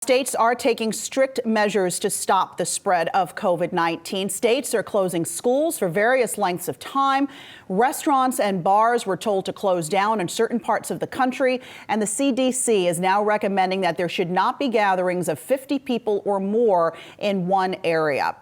States are taking strict measures to stop the spread of COVID-19. States are closing schools for various lengths of time. Restaurants and bars were told to close down in certain parts of the country. And the CDC is now recommending that there should not be gatherings of 50 people or more in one area.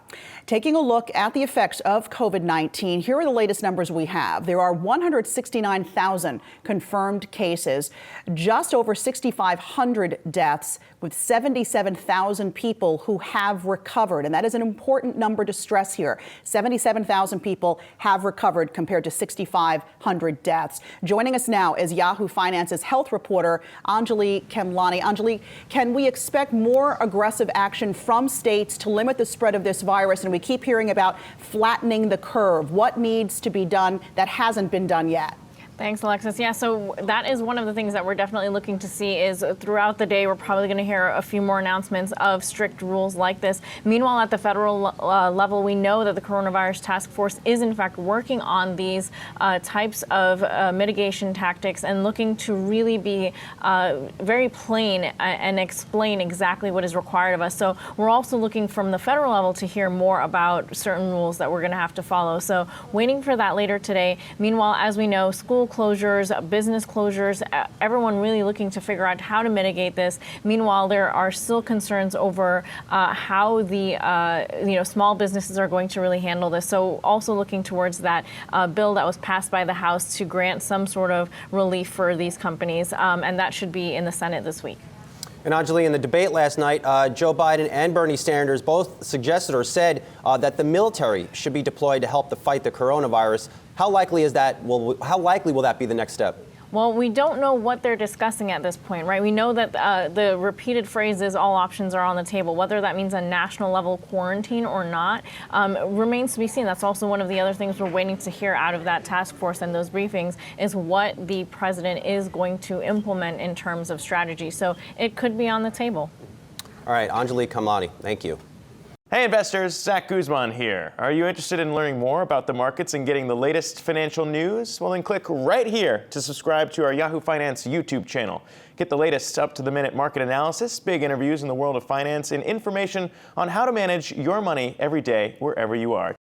Taking a look at the effects of COVID-19, here are the latest numbers we have. There are 169,000 confirmed cases, just over 6,500 deaths, with 77,000 people who have recovered. And that is an important number to stress here. 77,000 people have recovered compared to 6,500 deaths. Joining us now is Yahoo Finance's health reporter, Anjalee Khemlani. Anjalee, can we expect more aggressive action from states to limit the spread of this virus? And we keep hearing about flattening the curve. What needs to be done that hasn't been done yet? Thanks, Alexis. Yeah, so that is one of the things that we're definitely looking to see is throughout the day, we're probably going to hear a few more announcements of strict rules like this. Meanwhile, at the federal level, we know that the coronavirus task force is in fact working on these types of mitigation tactics and looking to really be very plain and explain exactly what is required of us. So we're also looking from the federal level to hear more about certain rules that we're going to have to follow. So waiting for that later today. Meanwhile, as we know, school closures, business closures, everyone really looking to figure out how to mitigate this. Meanwhile, there are still concerns over how the small businesses are going to really handle this. So also looking towards that bill that was passed by the House to grant some sort of relief for these companies, and that should be in the Senate this week. And Anjalee, in the debate last night, Joe Biden and Bernie Sanders both suggested or said that the military should be deployed to help to fight the coronavirus. How likely is that? How likely will that be the next step? Well, we don't know what they're discussing at this point, right? We know that the repeated phrase is all options are on the table. Whether that means a national level quarantine or not remains to be seen. That's also one of the other things we're waiting to hear out of that task force and those briefings is what the president is going to implement in terms of strategy. So it could be on the table. All right, Anjalee Khemlani, thank you. Hey investors, Zach Guzman here. Are you interested in learning more about the markets and getting the latest financial news? Well, then click right here to subscribe to our Yahoo Finance YouTube channel. Get the latest up-to-the-minute market analysis, big interviews in the world of finance, and information on how to manage your money every day wherever you are.